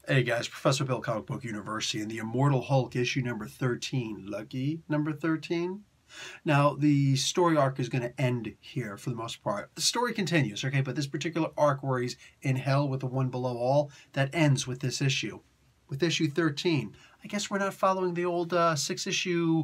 Hey guys, Professor Bill, Comic Book University, and the Immortal Hulk issue number 13. Lucky number 13? Now, the story arc is going to end here for the most part. The story continues, okay, but this particular arc where he's in hell with the one below all, that ends with this issue. With issue 13. I guess we're not following the old 6-issue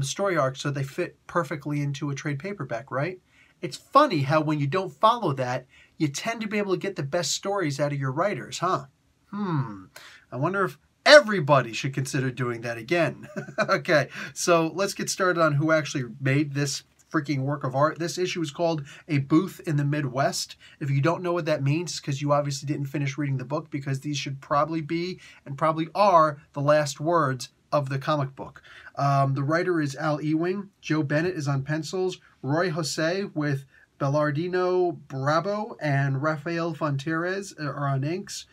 story arc, so they fit perfectly into a trade paperback, right? It's funny how when you don't follow that, you tend to be able to get the best stories out of your writers, huh? I wonder if everybody should consider doing that again. Okay, so let's get started on who actually made this freaking work of art. This issue is called A Booth in the Midwest. If you don't know what that means, it's because you obviously didn't finish reading the book, because these should probably be, and probably are, the last words of the comic book. The writer is Al Ewing. Joe Bennett is on pencils. Roy Jose with Belardino Bravo and Rafael Fonteres are on inks.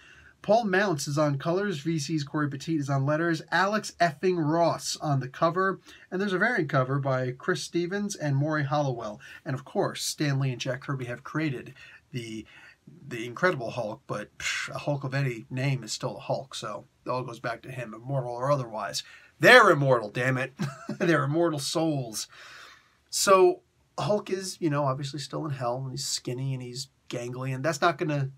Paul Mounts is on colors. VC's Corey Petit is on letters. Alex effing Ross on the cover. And there's a variant cover by Chris Stevens and Maury Hollowell. And of course, Stan Lee and Jack Kirby have created the Incredible Hulk, but a Hulk of any name is still a Hulk, so it all goes back to him, immortal or otherwise. They're immortal, damn it. They're immortal souls. So Hulk is, obviously still in hell, and he's skinny and he's gangly, and that's not going to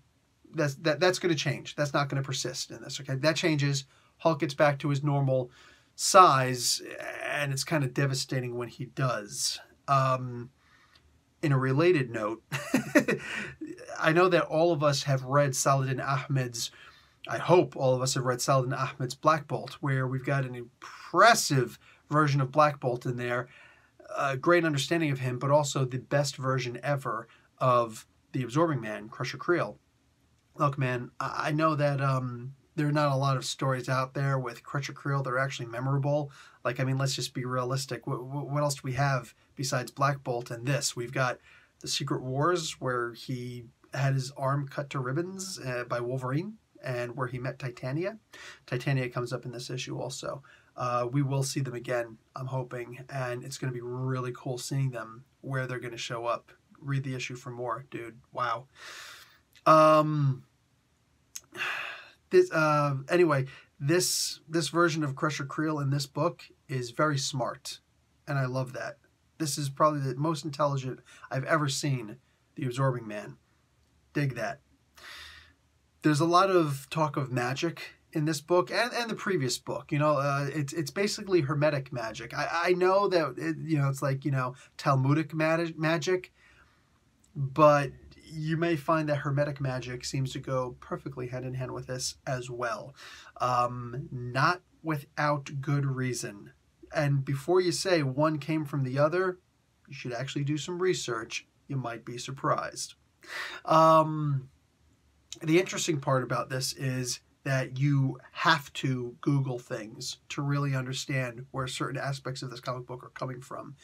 that's going to change. That's not going to persist in this, okay? That changes. Hulk gets back to his normal size, and it's kind of devastating when he does. In a related note, I know that all of us have read Saladin Ahmed's, I hope all of us have read Saladin Ahmed's Black Bolt, where we've got an impressive version of Black Bolt in there, a great understanding of him, but also the best version ever of the Absorbing Man, Crusher Creel. Look, man, I know that there are not a lot of stories out there with Crusher Creel that are actually memorable. Like, I mean, let's just be realistic. What else do we have besides Black Bolt and this? We've got the Secret Wars, where he had his arm cut to ribbons by Wolverine, and where he met Titania. Titania comes up in this issue also. We will see them again, I'm hoping, and it's going to be really cool seeing them, where they're going to show up. Read the issue for more, dude. Wow. Anyway, this version of Crusher Creel in this book is very smart, and I love that. This is probably the most intelligent I've ever seen the Absorbing Man. Dig that. There's a lot of talk of magic in this book and the previous book. It's basically hermetic magic. I know that it's like Talmudic magic, but you may find that hermetic magic seems to go perfectly hand in hand with this as well. Not without good reason. And before you say one came from the other, you should actually do some research. You might be surprised. The interesting part about this is that you have to Google things to really understand where certain aspects of this comic book are coming from.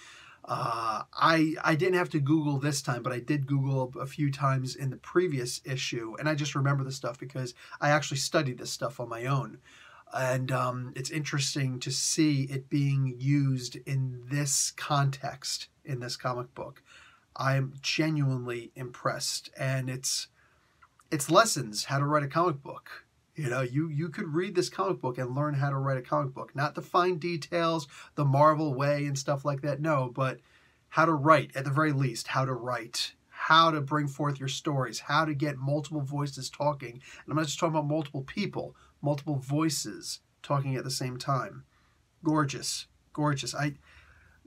I didn't have to Google this time, but I did Google a few times in the previous issue, and I just remember the stuff because I actually studied this stuff on my own. And it's interesting to see it being used in this context in this comic book. I'm genuinely impressed, and it's lessons how to write a comic book. You could read this comic book and learn how to write a comic book. Not the fine details, the Marvel way and stuff like that, no, but how to write, at the very least, how to write, how to bring forth your stories, how to get multiple voices talking. And I'm not just talking about multiple people, multiple voices talking at the same time. Gorgeous, gorgeous.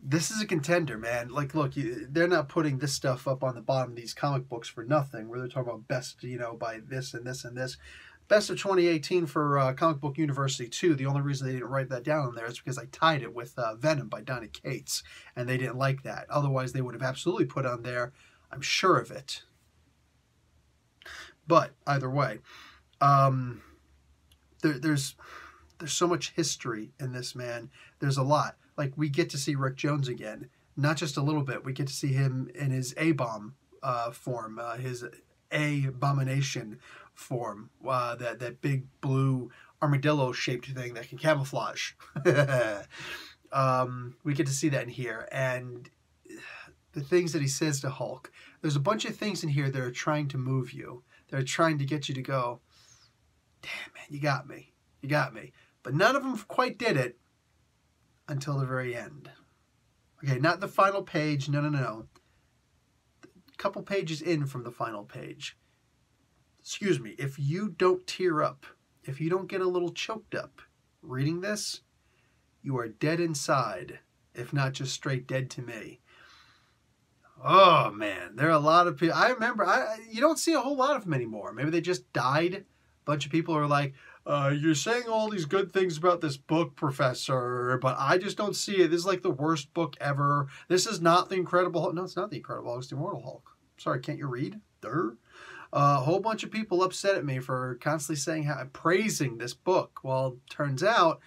This is a contender, man. Like, look, they're not putting this stuff up on the bottom of these comic books for nothing, where they're talking about best, by this and this and this. Best of 2018 for Comic Book University 2. The only reason they didn't write that down on there is because I tied it with Venom by Donny Cates, and they didn't like that. Otherwise, they would have absolutely put on there. I'm sure of it. But either way, there's so much history in this, man. There's a lot. Like, we get to see Rick Jones again. Not just a little bit. We get to see him in his A-bomb form, his A-bomination form, that big blue armadillo-shaped thing that can camouflage. We get to see that in here, and the things that he says to Hulk. There's a bunch of things in here that are trying to move you. They're trying to get you to go, Damn, man, you got me. You got me. But none of them quite did it until the very end. Okay, not the final page. No, no, no. A couple pages in from the final page. Excuse me. If you don't tear up, if you don't get a little choked up reading this, you are dead inside, if not just straight dead to me. Oh, man. There are a lot of people. I remember, you don't see a whole lot of them anymore. Maybe they just died. A bunch of people are like, you're saying all these good things about this book, Professor, but I just don't see it. This is like the worst book ever. This is not the Incredible Hulk. No, it's not the Incredible Hulk. It's the Immortal Hulk. Sorry, can't you read? A whole bunch of people upset at me for constantly saying how I'm praising this book. Well, turns out,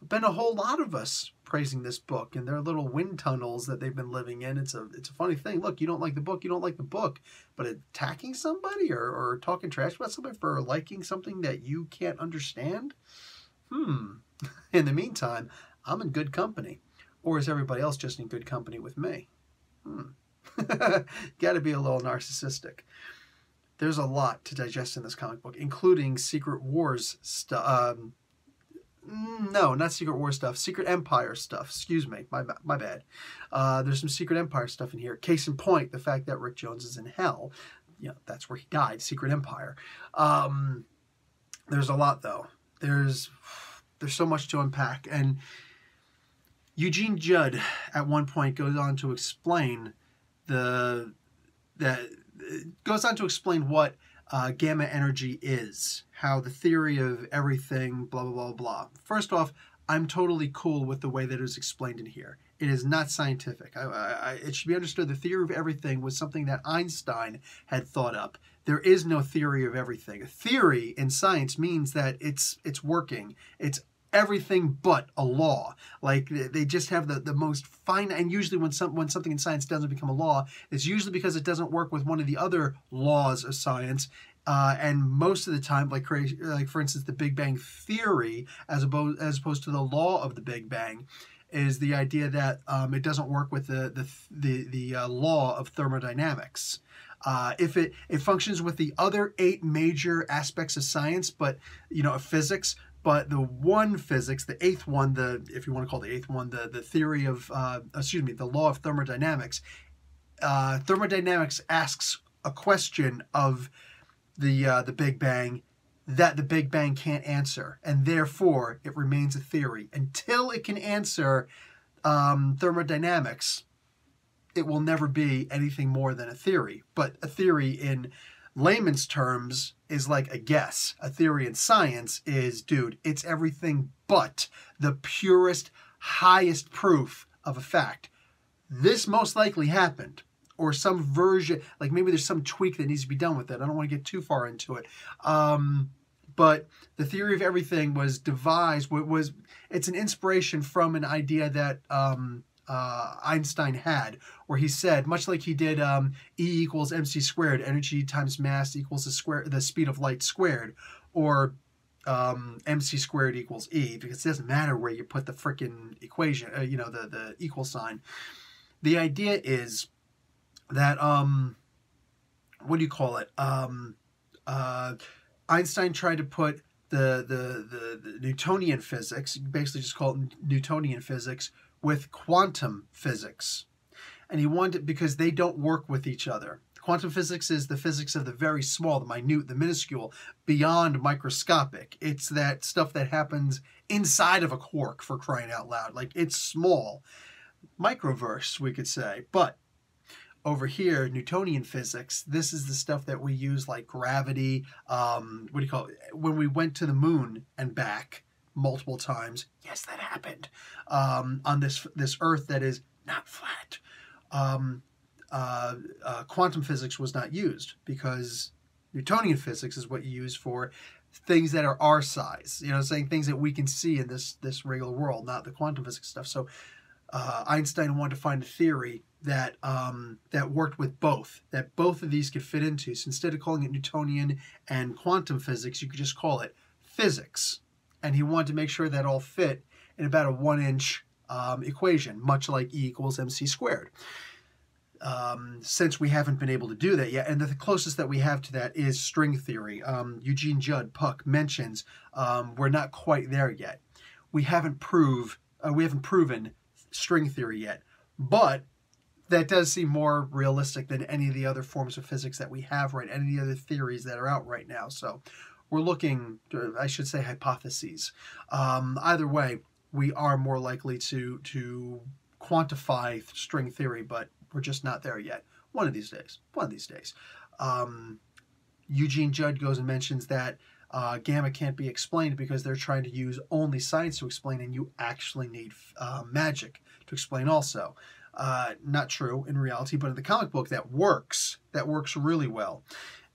been a whole lot of us praising this book and their little wind tunnels that they've been living in. It's a funny thing. Look, you don't like the book, you don't like the book, but attacking somebody or talking trash about somebody for liking something that you can't understand? In the meantime, I'm in good company. Or is everybody else just in good company with me? Got to be a little narcissistic. There's a lot to digest in this comic book, including Secret Wars stuff. No, not Secret War stuff. Secret Empire stuff. Excuse me. My bad. There's some Secret Empire stuff in here. Case in point, the fact that Rick Jones is in hell. You know, that's where he died. Secret Empire. There's a lot, though. There's so much to unpack. And Eugene Judd, at one point, goes on to explain what gamma energy is, how the theory of everything, blah, blah, blah, blah. First off, I'm totally cool with the way that it was explained in here. It is not scientific. It should be understood the theory of everything was something that Einstein had thought up. There is no theory of everything. A theory in science means that it's working. It's everything but a law. Like, they just have the most fine, and usually when something in science doesn't become a law, it's usually because it doesn't work with one of the other laws of science. And most of the time, like for instance, the Big Bang Theory, as opposed to the law of the Big Bang, is the idea that it doesn't work with the law of thermodynamics. If it functions with the other 8 major aspects of science, but of physics. But the one physics, the 8th one, if you want to call it the 8th one, the theory of, the law of thermodynamics. Thermodynamics asks a question of the Big Bang that the Big Bang can't answer, and therefore it remains a theory. Until it can answer thermodynamics, it will never be anything more than a theory. But a theory in layman's terms is like a guess. A theory in science is, dude, it's everything but the purest, highest proof of a fact. This most likely happened, or some version, like maybe there's some tweak that needs to be done with it. I don't want to get too far into it. But the theory of everything was devised, it's an inspiration from an idea that Einstein had, where he said, much like he did E equals mc squared, energy times mass equals the speed of light squared, or mc squared equals E, because it doesn't matter where you put the frickin' equation, the equal sign. The idea is that, what do you call it? Einstein tried to put the Newtonian physics, basically just call it Newtonian physics, with quantum physics. And he wanted it because they don't work with each other. Quantum physics is the physics of the very small, the minute, the minuscule, beyond microscopic. It's that stuff that happens inside of a quark, for crying out loud. Like, it's small. Microverse, we could say. But over here, Newtonian physics, this is the stuff that we use, like gravity, when we went to the moon and back multiple times. Yes, that happened. On this Earth that is not flat. Quantum physics was not used because Newtonian physics is what you use for things that are our size. Saying things that we can see in this regular world, not the quantum physics stuff. So Einstein wanted to find a theory that worked with both, that both of these could fit into. So instead of calling it Newtonian and quantum physics, you could just call it physics. And he wanted to make sure that all fit in about a 1-inch equation, much like E equals mc squared. since we haven't been able to do that yet. And the closest that we have to that is string theory. Eugene Judd, Puck, mentions we're not quite there yet. We haven't proven string theory yet. But that does seem more realistic than any of the other forms of physics that we have, right? Any of the other theories that are out right now. So we're looking, I should say, hypotheses. Either way, we are more likely to quantify string theory, but we're just not there yet. One of these days. One of these days. Eugene Judd goes and mentions that gamma can't be explained because they're trying to use only science to explain, and you actually need magic to explain also. Not true in reality, but in the comic book that works. That works really well.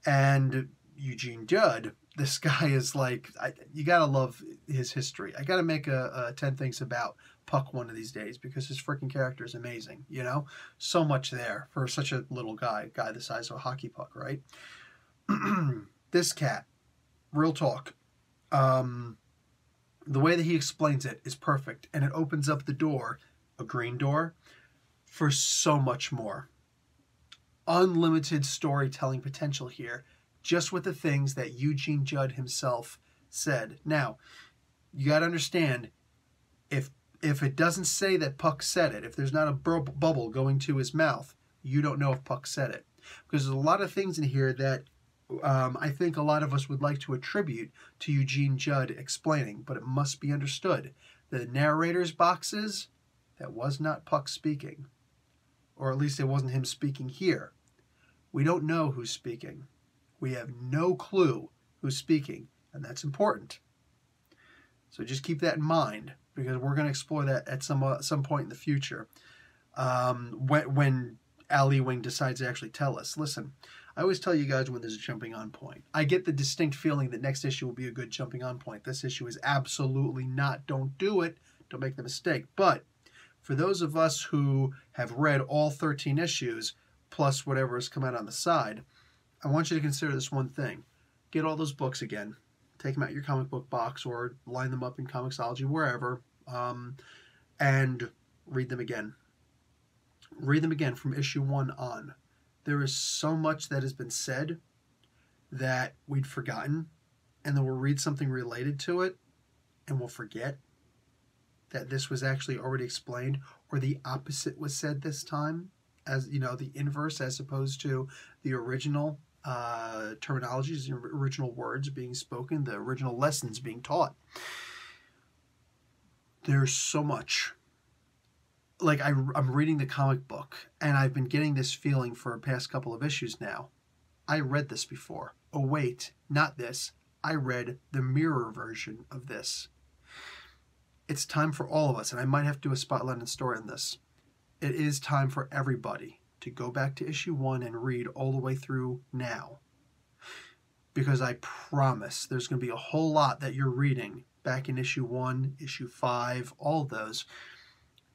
And Eugene Judd, this guy is like, you gotta love his history. I gotta make a 10 things about Puck one of these days because his freaking character is amazing, you know? So much there for such a little guy the size of a hockey puck, right? This cat, real talk, the way that he explains it is perfect, and it opens up the door, a green door, for so much more. Unlimited storytelling potential here, just with the things that Eugene Judd himself said. Now, you got to understand, if it doesn't say that Puck said it, if there's not a bubble going to his mouth, you don't know if Puck said it. Because there's a lot of things in here that I think a lot of us would like to attribute to Eugene Judd explaining, but it must be understood. The narrator's boxes, that was not Puck speaking. Or at least it wasn't him speaking here. We don't know who's speaking. We have no clue who's speaking, and that's important. So just keep that in mind, because we're going to explore that at some point in the future. When Al Ewing decides to actually tell us. Listen, I always tell you guys when there's a jumping on point. I get the distinct feeling that next issue will be a good jumping on point. This issue is absolutely not. Don't do it. Don't make the mistake. But for those of us who have read all 13 issues, plus whatever has come out on the side, I want you to consider this one thing. Get all those books again. Take them out of your comic book box or line them up in Comixology, wherever, and read them again. Read them again from issue 1 on. There is so much that has been said that we'd forgotten, and then we'll read something related to it, and we'll forget that this was actually already explained, or the opposite was said this time, as you know, the inverse as opposed to the original terminologies, the original words being spoken, the original lessons being taught. There's so much. Like, I'm reading the comic book, and I've been getting this feeling for the past couple of issues now. I read this before. Oh, wait, not this. I read the mirror version of this. It's time for all of us, and I might have to do a spotlight and story on this. It is time for everybody to go back to issue 1 and read all the way through now. Because I promise there's going to be a whole lot that you're reading back in issue 1, issue 5, all those,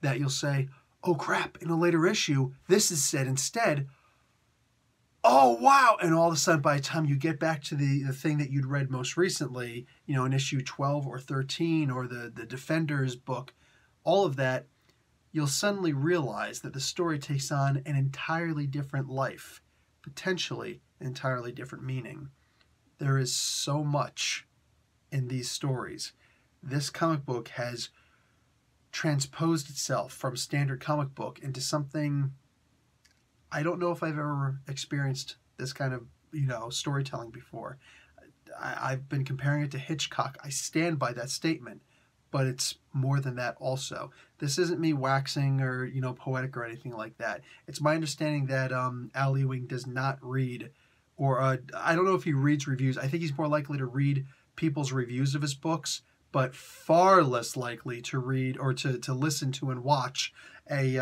that you'll say, oh crap, in a later issue, this is said instead. Oh, wow. And all of a sudden, by the time you get back to the thing that you'd read most recently, you know, in issue 12 or 13 or the Defenders book, all of that, you'll suddenly realize that the story takes on an entirely different life, potentially entirely different meaning. There is so much in these stories. This comic book has transposed itself from standard comic book into something I don't know if I've ever experienced this kind of, you know, storytelling before. I've been comparing it to Hitchcock. I stand by that statement, but it's more than that also. This isn't me waxing or, you know, poetic or anything like that. It's my understanding that Al Ewing does not read, or I don't know if he reads reviews. I think he's more likely to read people's reviews of his books, but far less likely to read or to listen to and watch a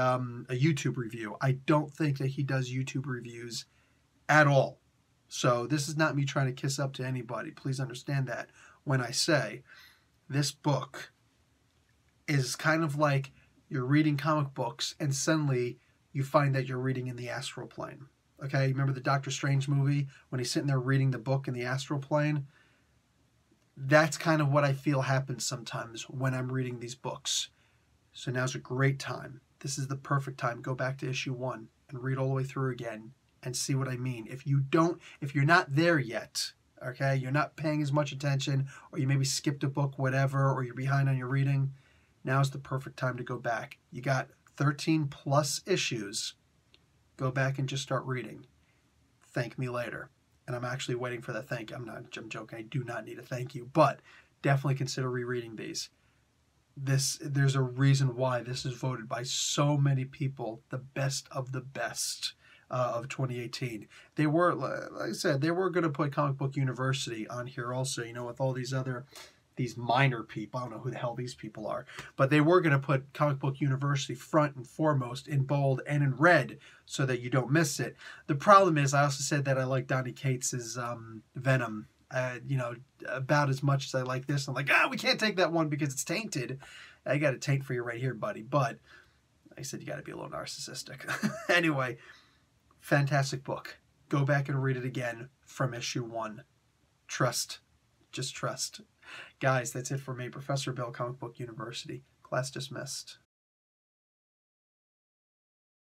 YouTube review. I don't think that he does YouTube reviews at all. So this is not me trying to kiss up to anybody. Please understand that when I say this book is kind of like you're reading comic books and suddenly you find that you're reading in the astral plane. Okay, remember the Doctor Strange movie when he's sitting there reading the book in the astral plane? That's kind of what I feel happens sometimes when I'm reading these books. So now's a great time. this is the perfect time. Go back to issue 1 and read all the way through again and see what I mean. If you're not there yet, okay, you're not paying as much attention, or you maybe skipped a book, whatever, or you're behind on your reading, now's the perfect time to go back. You got 13 plus issues. Go back and just start reading. Thank me later. And I'm actually waiting for that thank you. I'm joking. I do not need a thank you, but definitely consider rereading these. There's a reason why this is voted by so many people the best of the best of 2018. They were, like I said, they were going to put Comic Book University on here also, you know, with all these minor people. I don't know who the hell these people are, but they were going to put Comic Book University front and foremost in bold and in red so that you don't miss it. The problem is, I also said that I like Donny Cates's Venom, you know, about as much as I like this. I'm like, we can't take that one because it's tainted. I got a taint for you right here, buddy. But like I said, you got to be a little narcissistic. Anyway, fantastic book. Go back and read it again from issue 1. Trust. Just trust. Guys, that's it for me. Professor Bill, Comic Book University. Class dismissed.